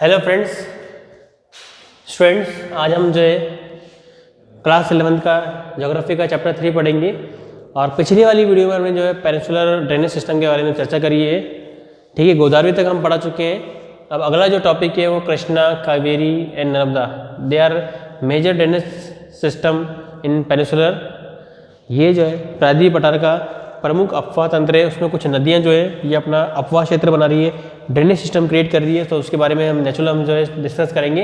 Hello students, आज हम जो है क्लास 11 का ज्योग्राफी का चैप्टर 3 पढ़ेंगे। और पिछली वाली वीडियो में हमने जो है पेनिनसुलर ड्रेनेज सिस्टम के बारे में चर्चा करी है। ठीक है, गोदावरी तक हम पढ़ा चुके हैं। अब अगला जो टॉपिक है वो Krishna, Kaveri and Narmada, they are major drainage system in peninsular. ये जो है प्रायद्वीप पठार का प्रमुख अफवाह तंत्र है। उसमें कुछ नदियाँ जो है ये अपना अफवाह क्षेत्र बना रही है, ड्रेनेज सिस्टम क्रिएट कर रही है। तो उसके बारे में हम हम जो है डिस्कस करेंगे।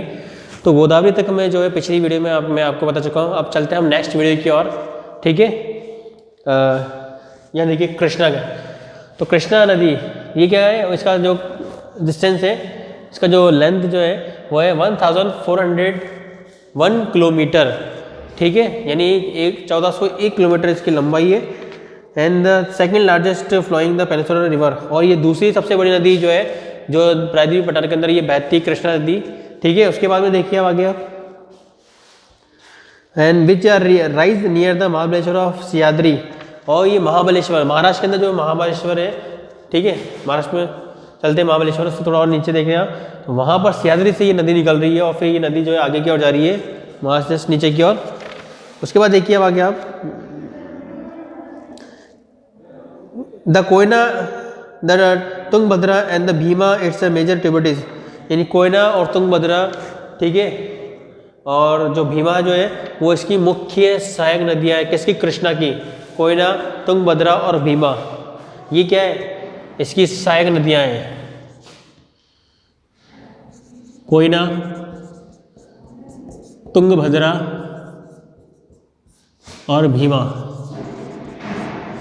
तो गोदावरी तक मैं जो है पिछली वीडियो में मैं आपको बता चुका हूँ। अब चलते हैं हम नेक्स्ट वीडियो की ओर। ठीक है, यहाँ देखिए कृष्णा का। तो कृष्णा नदी ये क्या है, इसका जो डिस्टेंस है, इसका जो लेंथ जो है वो है 1401 किलोमीटर। ठीक है, यानी 1401 किलोमीटर इसकी लंबाई है। And the second largest flowing the peninsular river, और ये दूसरी सबसे बड़ी नदी जो है जो प्रायद्वीप पठार के अंदर ये बहती कृष्णा नदी। ठीक है, उसके बाद में देखिए अब आगे आप, and which are rise near the Mahabaleshwar of Sahyadri. और ये महाबलेश्वर महाराष्ट्र के अंदर जो महाबलेश्वर है, ठीक है, महाराष्ट्र में चलते हैं महाबलेश्वर से थोड़ा और नीचे देखें आप, तो वहाँ पर सियाद्री से ये नदी निकल रही है और फिर ये नदी जो है आगे की ओर जा रही है, वहाँ से नीचे की ओर। उसके बाद देखिए अब आगे आप, the Koyna, the Tungabhadra and the Bhima its a major tributaries. यानी कोयना और तुंगभद्रा, ठीक है, और जो भीमा जो है वो इसकी मुख्य सहायक नदियाँ हैं। किसकी? कृष्णा की। कोयना, तुंगभद्रा और भीमा, ये क्या है, इसकी सहायक नदियाँ हैं। कोयना, तुंगभद्रा और Bhima,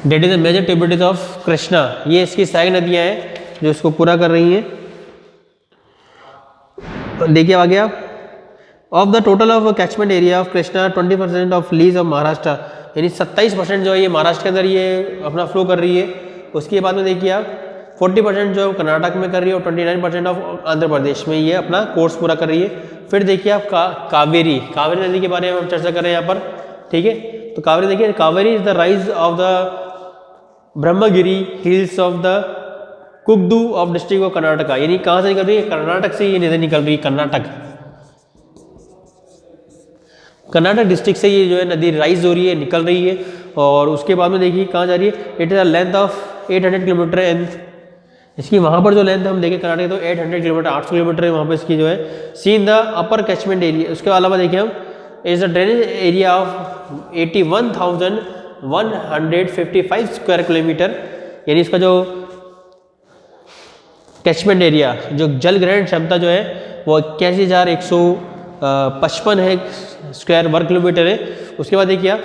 that is the major tributaries of Krishna. ये इसकी सहायक नदियाँ हैं जो इसको पूरा कर रही हैं। देखिए आगे आप, of the total of catchment area of Krishna 20% of lease of Maharashtra, यानी 27% जो है ये महाराष्ट्र के अंदर ये अपना फ्लो कर रही है। उसके बाद में देखिए आप 40% जो कर्नाटक में कर रही है और 29% ऑफ आंध्र प्रदेश में ये अपना कोर्स पूरा कर रही है। फिर देखिए आप कावेरी नदी के बारे में हम चर्चा कर रहे हैं यहाँ पर। ठीक है, तो कावेरी देखिए, Kaveri is the rise of the Brahmagiri hills of the Kodagu of district of Karnataka. यानी कहाँ से निकल रही है? कर्नाटक से ये नदी निकल रही है। कर्नाटक डिस्ट्रिक्ट से ये जो है नदी राइज हो रही है, निकल रही है। और उसके बाद में देखिए कहाँ जा रही है, it is a length of 800 kilometre. And इसकी वहाँ पर जो लेंथ हम देखें कर्नाटक, तो 800 किलोमीटर, 800 किलोमीटर है वहाँ पर इसकी जो है। See in the upper catchment area. उसके अलावा देखिए हम, is a drainage area of 81,155 square kilometre. यानी इसका जो कैचमेंट एरिया, जो जल ग्रहण क्षमता जो है वो 81,155 है स्क्वायर वर्ग किलोमीटर है। उसके बाद देखिए,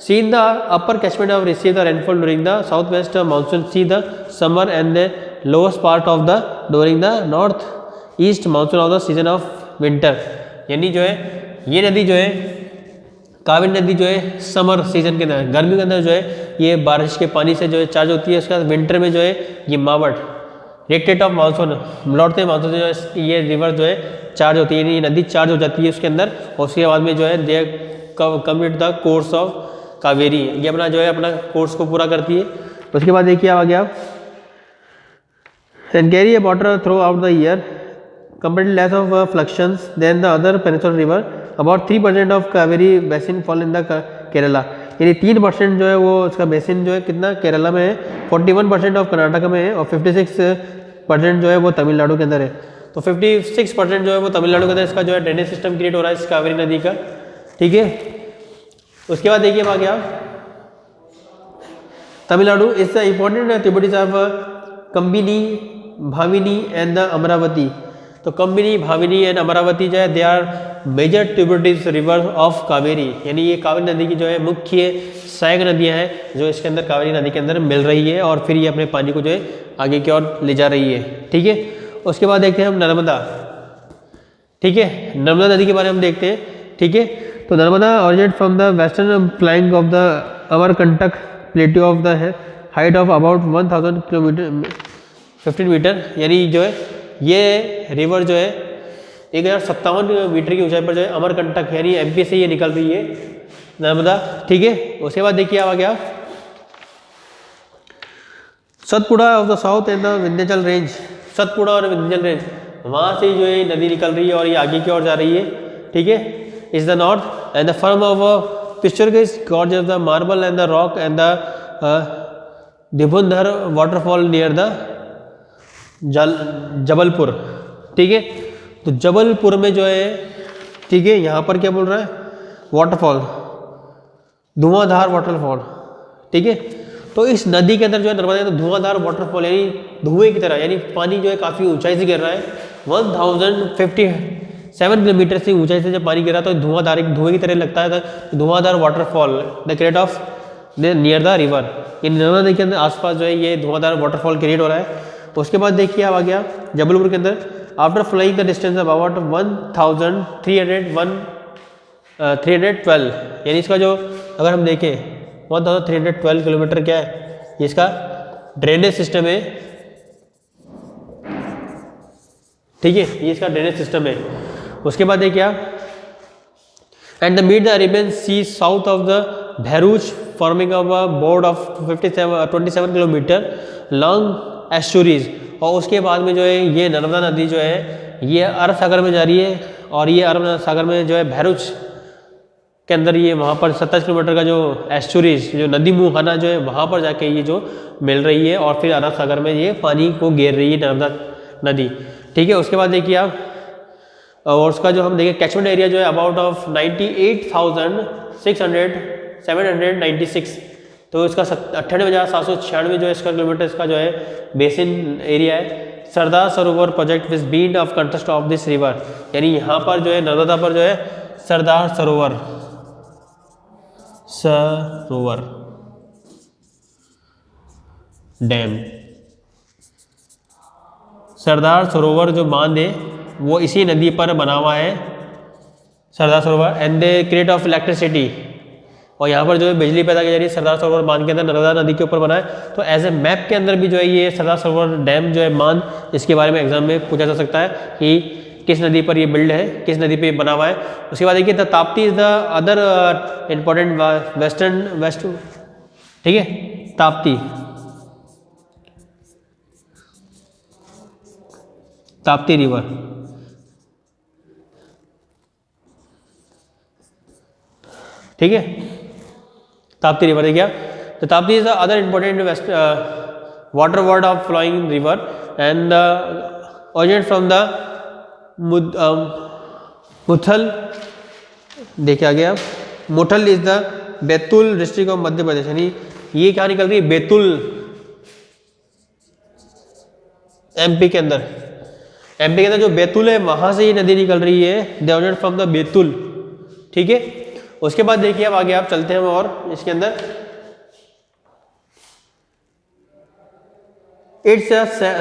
see in the upper catchment of receive the rainfall during the south west monsoon, see the summer and the lowest part of the during the north east monsoon of the season of winter. यानी जो है ये नदी जो है, कावेरी नदी जो है समर सीजन के अंदर, गर्मी के अंदर जो है ये बारिश के पानी से जो है चार्ज होती है। उसके बाद विंटर में जो है ये मावट, रेट ऑफ मानसून, लौटते मानसून से जो है ये रिवर जो है चार्ज होती है, यानी ये नदी चार्ज हो जाती है उसके अंदर। और उसके बाद में जो है दे complete the course of Kaveri, ये अपना जो है अपना कोर्स को पूरा करती है। उसके बाद देखिए आगे आप, and carry a water throughout the year, comparative less of fluctuations than the other peninsular river. About 3% of Kaveri basin fall in the Kerala. यानी 3% जो है वो उसका बेसिन जो है कितना केरला में है, 41% ऑफ कर्नाटक में है और 56% जो है वो तमिलनाडु के अंदर है। तो 56% जो है वो तमिलनाडु के अंदर इसका जो है ड्रेनेज सिस्टम क्रिएट हो रहा है इस कावेरी नदी का। ठीक है, उसके बाद देखिए आगे आप, Tamil Nadu is the important tributaries of Kabini, Bhavani and the Amaravati. तो कंबिनी, भाविनी एंड अमरावती जो है they are major tributaries river of Kaveri. यानी ये कावेरी नदी की जो है मुख्य सहायक नदियाँ हैं जो इसके अंदर कावेरी नदी के अंदर मिल रही है और फिर ये अपने पानी को जो है आगे की ओर ले जा रही है। ठीक है, उसके बाद देखते हैं हम नर्मदा। ठीक है, नर्मदा नदी के बारे में हम देखते हैं। ठीक है, तो Narmada originate from the western flank of the Amarkantak plateau of the height of about 1000 kilometre 15 metre. यानी जो है ये रिवर जो है 1057 मीटर की ऊंचाई पर जो है अमरकंटक यानी एमपी से ये निकल रही है नर्मदा। ठीक है, उसके बाद देखिए आ गया Satpura of the south and the Vindhyachal range. Satpura और विंध्याचल रेंज वहाँ से जो है नदी निकल रही है और ये आगे की ओर जा रही है, ठीक है। Is the north and the form of picturesque gorge of the marble and the rock and the Dhuandhar waterfall near the Jabalpur, ठीक है। तो जबलपुर में जो है, ठीक है, यहाँ पर क्या बोल रहा है, वाटरफॉल, धुआंधार वाटरफॉल, ठीक है। तो इस नदी के अंदर जो है नर्मदा तो धुआंधार वाटरफॉल यानी धुएं की तरह, यानी पानी जो है काफ़ी ऊंचाई से गिर रहा है। 1057 किलोमीटर से ऊंचाई से जब पानी गिरा तो धुआंधार, एक धुएं की तरह लगता है। तो धुआंधार waterfall the create of near the river, यानी नर्मदा नदी के अंदर आसपास जो है ये धुआंधार वाटरफॉल क्रिएट हो रहा है। उसके बाद देखिए अब आ गया जबलपुर के अंदर, after flying the distance about 1312, यानी इसका जो अगर हम देखें 1312 किलोमीटर क्या है, ये इसका ड्रेनेज सिस्टम है, ठीक है, ये इसका ड्रेनेज सिस्टम है। उसके बाद देखिए आप and the meet the Arabian sea south of the Bharuch forming of a board of 27 kilometre long estuaries. और उसके बाद में जो है ये नर्मदा नदी जो है ये अरब सागर में जा रही है और ये अरब सागर में जो है भैरूच के अंदर ये वहाँ पर 27 किलोमीटर का जो एस्चुरीज जो नदी मुहाना जो है वहाँ पर जाके ये जो मिल रही है और फिर अरब सागर में ये पानी को घेर रही है नर्मदा नदी, ठीक है। उसके बाद देखिए आप और उसका जो हम देखें कैचमेंट एरिया जो है अबाउट ऑफ 98,796, तो इसका 98,796 जो है इसका किलोमीटर इसका जो है बेसिन एरिया है। Sardar Sarovar project was been of contest of this river, यानी यहाँ पर जो है नर्मदा पर जो है सरदार सरोवर डैम, सरदार सरोवर जो बांध है वो इसी नदी पर बना हुआ है, सरदार सरोवर। And they create of electricity, और यहाँ पर जो है बिजली पैदा की जा रही है सरदार सरोवर बांध के अंदर, नर्मदा नदी के ऊपर बना है। तो एज ए मैप के अंदर भी जो है ये सरदार सरोवर डैम जो है बांध, इसके बारे में एग्जाम में पूछा जा सकता है कि किस नदी पर ये बिल्ड है, किस नदी पे बना हुआ है। उसके बाद देखिए the Tapti is the other important west, ठीक है, ताप्ती रिवर, ठीक है, ताप्ती रिवर देखिए। तो Tapti is the other important west water word of flowing river and originate from the मुथल, देखिए आगे आप, मुथल is the Betul district of Madhya Pradesh, यानी ये क्या निकल रही है, बैतूल एमपी के अंदर, एमपी के अंदर जो बैतूल है वहां से ये नदी निकल रही है, दे ओरिजिनेट फ्रॉम द बैतूल, ठीक है। उसके बाद देखिए अब आगे आप चलते हैं और इसके अंदर it's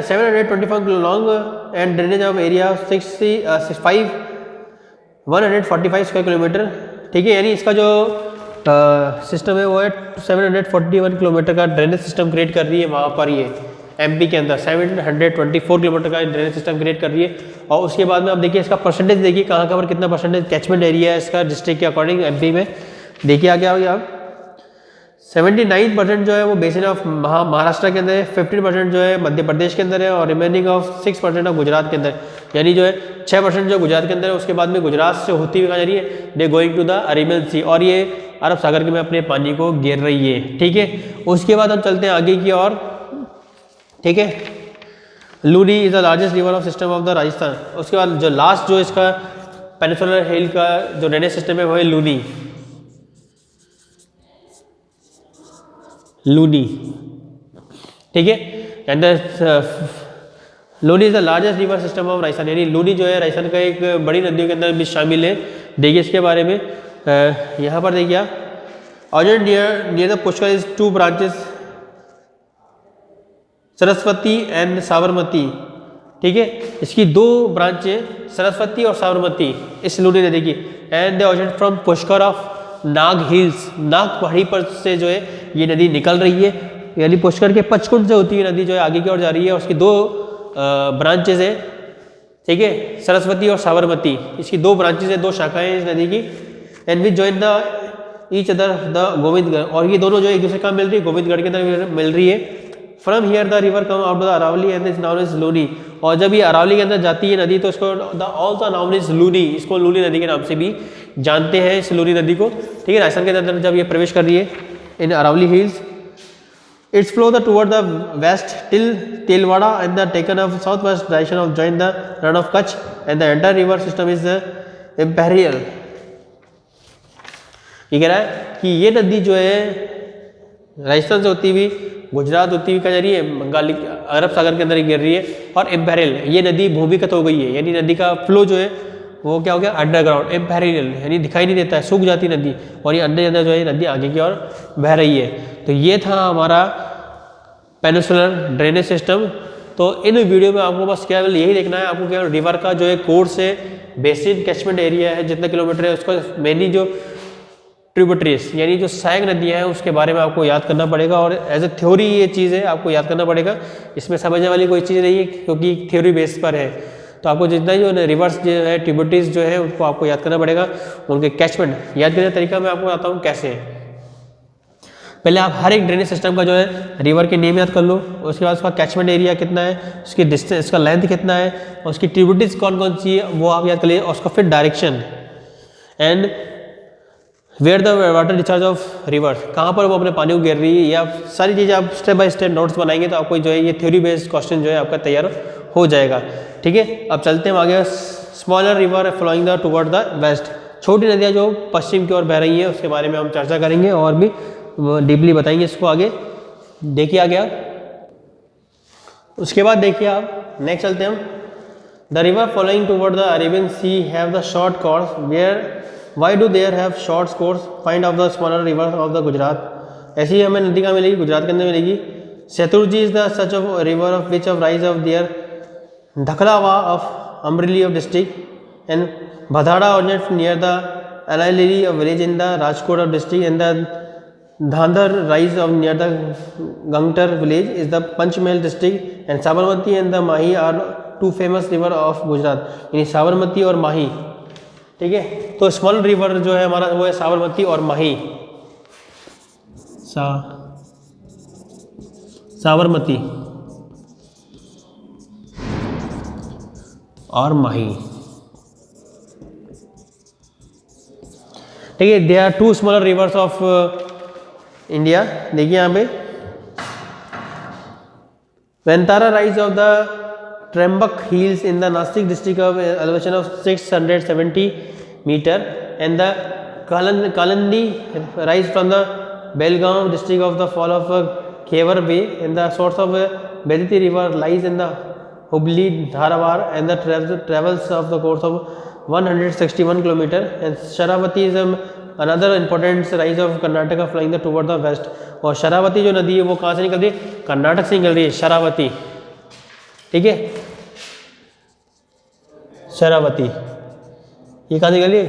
725 kilo long and drainage of area 145 square kilometre, ठीक है, यानी इसका जो सिस्टम है वो है 741 किलोमीटर का ड्रेनेज सिस्टम क्रिएट कर रही है वहाँ पर ये एमपी के अंदर 724 किलोमीटर का ड्रेनेज सिस्टम क्रिएट कर रही है। और उसके बाद में आप देखिए इसका परसेंटेज देखिए कहाँ पर कितना परसेंटेज कैचमेंट एरिया है इसका डिस्ट्रिक्ट के अकॉर्डिंग एमपी में, देखिए आगे आओगे आप 79% जो है वो बेसिन ऑफ महाराष्ट्र के अंदर है, 15% जो है मध्य प्रदेश के अंदर है और रिमेनिंग ऑफ 6% ऑफ गुजरात के अंदर, यानी जो है 6% जो गुजरात के अंदर है। उसके बाद में गुजरात से होती हुई कहाँ जा रही है, they going to the Arabian sea, और ये अरब सागर के में अपने पानी को घेर रही है, ठीक है। उसके बाद हम चलते हैं आगे की और, ठीक है, Luni is the largest river of system of the Rajasthan. उसके बाद जो लास्ट जो इसका पेनिनसुलर हिल का जो ड्रेनेज सिस्टम है वो है लूनी, ठीक है। And Luni is the largest river system of Rajasthan, यानी लूनी जो है राजस्थान का एक बड़ी नदियों के अंदर भी शामिल है। देखिए इसके बारे में यहाँ पर देखिए origin near the Pushkar is 2 branches, Saraswati and Sabarmati, ठीक है, इसकी 2 ब्रांच है, सरस्वती और साबरमती इस लूनी नदी की। And they originate from Pushkar of Nag hills, Nag पहाड़ी पर से जो है ये नदी निकल रही है, यानी पुष्कर के पचकुंड से होती हुई नदी जो है आगे की ओर जा रही है। उसकी 2 ब्रांचेज है, ठीक है, सरस्वती और साबरमती, इसकी 2 ब्रांचेज है, 2 शाखाएं हैं इस नदी की। And we join the each other the Govindgarh, और ये दोनों जो एक दूसरे का मिल रही है, गोविंदगढ़ के अंदर मिल रही है, from here the river come out the Aravalli and is known as Luni. और जब ये अरावली के अंदर जाती है नदी तो इसको the also known is Luni, इसको लूनी नदी के नाम से भी जानते हैं इस लूनी नदी को। ठीक है, राजस्थान के अंदर जब ये प्रवेश कर रही है in Aravalli hills, its flow the toward the west till Telwara and the taken of south west direction of join the Rann of Kutch and the entire river system is imperial. ये कह रहा है कि ये नदी जो है राजस्थान से होती हुई गुजरात होती हुई क्या जा रही है, बंगाली अरब सागर के अंदर गिर रही है, और एम्पेरियल ये नदी भूमिगत हो गई है, यानी नदी का फ्लो जो है वो क्या हो गया, अंडरग्राउंड, एम्पेरियल यानी दिखाई नहीं देता है, सूख जाती नदी, और ये अंदर जो है नदी आगे की ओर बह रही है। तो ये था हमारा पेनिनसुलर ड्रेनेज सिस्टम। तो इन वीडियो में आपको बस केवल यही देखना है, आपको केवल रिवर का जो है कोर्स है, बेसिन कैचमेंट एरिया है जितना किलोमीटर है, उसका मेनली जो ट्रिब्यूटरीज यानी जो सहायक नदियाँ हैं उसके बारे में आपको याद करना पड़ेगा, और एज ए थ्योरी ये चीज़ है आपको याद करना पड़ेगा। इसमें समझने वाली कोई चीज़ नहीं है क्योंकि थ्योरी बेस पर है। तो आपको जितना जो रिवर्स जो है ट्रिब्यूटरीज जो है उनको आपको याद करना पड़ेगा, उनके कैचमेंट याद करने का तरीका मैं आपको बताता हूँ कैसे है। पहले आप हर एक ड्रेनेज सिस्टम का जो है रिवर के नेम याद कर लो, उसके बाद उसका कैचमेंट एरिया कितना है, उसकी डिस्टेंस, उसका लेंथ कितना है, और उसकी ट्रिब्यूटरीज कौन कौन सी है वो आप याद कर लीजिए, और उसका फिर direction and where the water discharge of river, कहाँ पर वो अपने पानी को गिर रही है, या सारी चीज़ें आप स्टेप बाय स्टेप नोट्स बनाएंगे तो आपको जो है ये थ्योरी बेस्ड क्वेश्चन जो है आपका तैयार हो जाएगा। ठीक है, अब चलते हैं आगे। Smaller river flowing the toward the west, छोटी नदियाँ जो पश्चिम की ओर बह रही हैं उसके बारे में हम चर्चा करेंगे और भी डीपली बताएंगे इसको आगे। देखिए आ गया, उसके बाद देखिए आप नेक्स्ट चलते हैं हम। The river flowing toward the Arabian sea have the short course where why do there have short course find of the smaller river of the Gujarat. ऐसी हमें नदी कहाँ मिलेगी, गुजरात के अंदर मिलेगी। Shetrunji is the such of river of which of rise of there Dhakalawa of Amreli of district and Bhadar ordinate near the Alaileri of village in the Rajkot of district and the Dhandar rise of near the Gangtar village is the Panchmahal district and Sabarmati and the Mahi are two famous river of Gujarat, यानी साबरमती और माही। ठीक है, तो small river जो है हमारा वो है साबरमती और माही। साबरमती और माही। ठीक है, they are two smaller rivers of India. देखिए यहाँ पे वेंतारा rise of the Trimbak hills in the Nashik district of elevation of 670 metre and the Kalinadi rise from the Belgaum district of the fall of Karwar bay and the source of Bedti river lies in the Hubli Dharwad and the travels of the course of 161 kilometre and Sharavati is another important rise of Karnataka flowing the toward the west. और शरावती जो नदी है वो कहाँ से निकल रही है, कर्नाटक से निकल रही है शरावती। ठीक है, शरावती ये कहाँ से निकल रही है,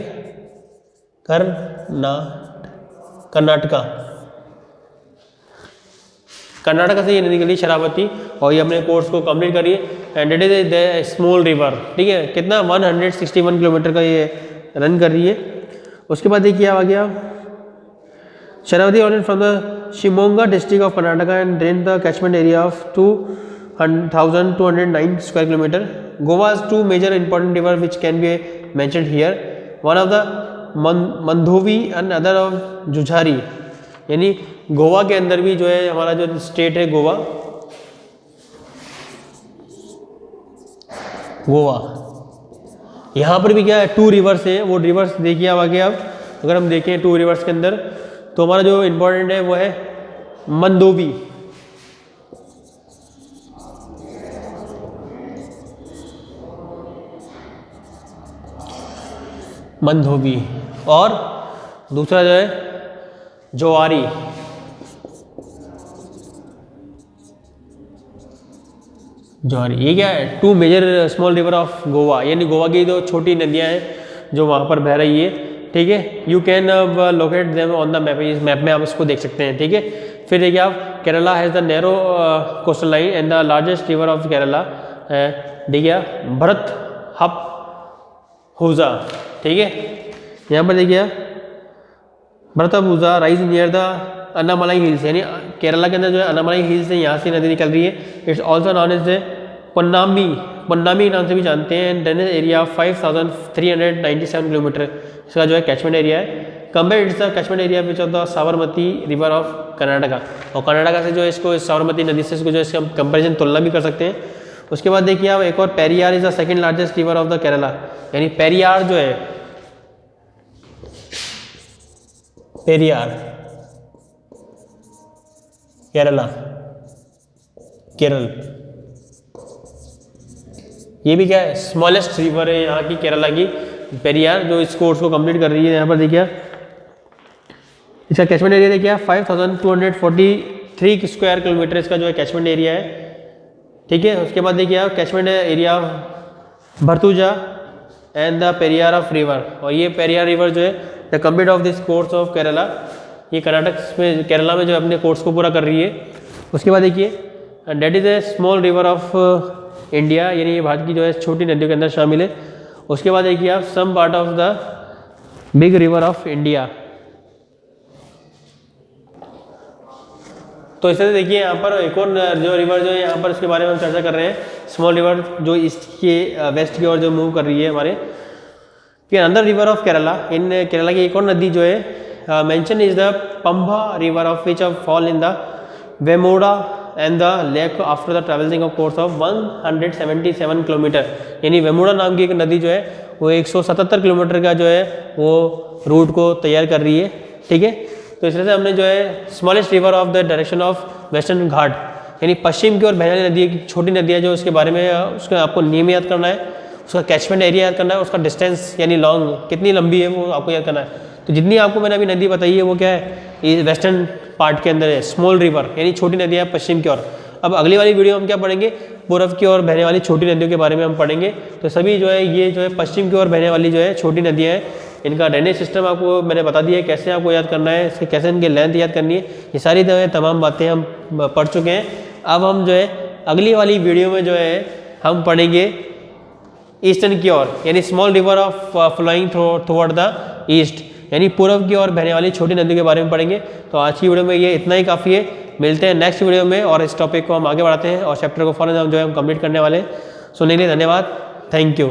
कर्नाटका से ये नदी निकली शरावती, और ये अपने कोर्स को कंप्लीट करिए and it is the small river. ठीक है, कितना 161 किलोमीटर का ये रन कर रही है। उसके बाद देखिए आ गया Sharavati ordinate from the Shimoga district of Karnataka and drain the catchment area of 2209 square kilometre. Goa has two major important river which can be mentioned here, one of the Mandovi and other of Zuari. यानी गोवा के अंदर भी जो है हमारा जो स्टेट है गोवा यहाँ पर भी क्या है, टू रिवर्स है। वो रिवर्स देखिए अब आगे। अब अगर हम देखें टू रिवर्स के अंदर तो हमारा जो इम्पोर्टेंट है वो है मंदोवी, और दूसरा जो है जोआरी। ये क्या है, two major small river of Goa, यानी गोवा की जो छोटी नदियां हैं जो वहाँ पर बह रही है। ठीक है, you can locate them on the map, इस मैप में आप इसको देख सकते हैं। ठीक है, फिर देखिए आप Kerala has the narrow coastal line and the largest river of Kerala. देखिए भरत हप हुजा। ठीक है, यहाँ पर देखिए Bharathapuzha rise near the Anamalai hills, यानी केरला के अंदर जो है अन्नामलाई हिल्स है, यहाँ से नदी निकल रही है। इट्स ऑल्सो नॉन एज पन्नामी नाम से भी जानते हैं। एंड ड्रेनेज एरिया 5397 किलोमीटर इसका जो है कैचमेंट एरिया है। Compare it's the catchment area which of the Sabarmati river of Karnataka, और कर्नाटका से जो है इसको साबरमती नदी से इसको जो है इसका कंपेरिजन तुलना भी कर सकते हैं। उसके बाद देखिए आप एक और, Periyar is the second largest river of the Kerala, यानी पेरियार जो है, पेरियार केरल, ये भी क्या है, स्मॉलेस्ट रिवर है यहाँ की केरला की, पेरियार, जो इस कोर्स को कंप्लीट कर रही है। यहाँ पर देखिए इसका कैचमेंट एरिया देखिए 5243 स्क्वायर किलोमीटर इसका जो है कैचमेंट एरिया है, ठीक है। उसके बाद देखिए आप catchment area of Bharathapuzha and the Periyar of river, और ये पेरियार रिवर जो है the complete of this course of Kerala, ये कर्नाटक में, केरला में जो अपने कोर्स को पूरा कर रही है। उसके बाद देखिए that is a small river of India, यानी ये भारत की जो है छोटी नदियों के अंदर शामिल है। उसके बाद देखिए आप some part of the big river of India. तो इस तरह देखिए यहाँ पर एक और जो रिवर जो है यहाँ पर इसके बारे में हम चर्चा कर रहे हैं, स्मॉल रिवर जो ईस्ट के वेस्ट की ओर जो मूव कर रही है हमारे। फिर अंदर river of Kerala, in Kerala की एक और नदी जो है mention is the Pamba river of which of fall in the Vembanad and the lake after the travelling of course of 177 kilometre, यानी वेमोड़ा नाम की एक नदी जो है वो 177 किलोमीटर का जो है वो रूट को तैयार कर रही है, ठीक है। तो इस तरह से हमने जो है smallest river of the direction of Western Ghat, यानी पश्चिम की ओर बहने वाली नदी, छोटी नदी है जो उसके बारे में उसका आपको नियम याद करना है, उसका कैचमेंट एरिया याद करना है, उसका डिस्टेंस यानी लॉन्ग कितनी लंबी है वो आपको याद करना है। तो जितनी आपको मैंने अभी नदी बताई है वो क्या है, ये वेस्टर्न पार्ट के अंदर है, स्मॉल रिवर यानी छोटी नदियाँ पश्चिम की ओर। अब अगली वाली वीडियो हम क्या पढ़ेंगे, पूर्व की ओर बहने वाली छोटी नदियों के बारे में हम पढ़ेंगे। तो सभी जो है ये जो है पश्चिम की ओर बहने वाली जो है छोटी नदियाँ हैं, इनका ड्रेनेज सिस्टम आपको मैंने बता दिया है, कैसे आपको याद करना है, इसके कैसे इनकी लेंथ याद करनी है, ये सारी तमाम बातें हम पढ़ चुके हैं। अब हम जो है अगली वाली वीडियो में जो है हम पढ़ेंगे ईस्टर्न की ओर, यानी small river of flowing throughout the east, यानी पूर्व की ओर बहने वाली छोटी नदियों के बारे में पढ़ेंगे। तो आज की वीडियो में ये इतना ही काफ़ी है, मिलते हैं नेक्स्ट वीडियो में और इस टॉपिक को हम आगे बढ़ाते हैं और चैप्टर को फौरन हम जो है हम कंप्लीट करने वाले हैं। सुनने के लिए धन्यवाद, थैंक यू।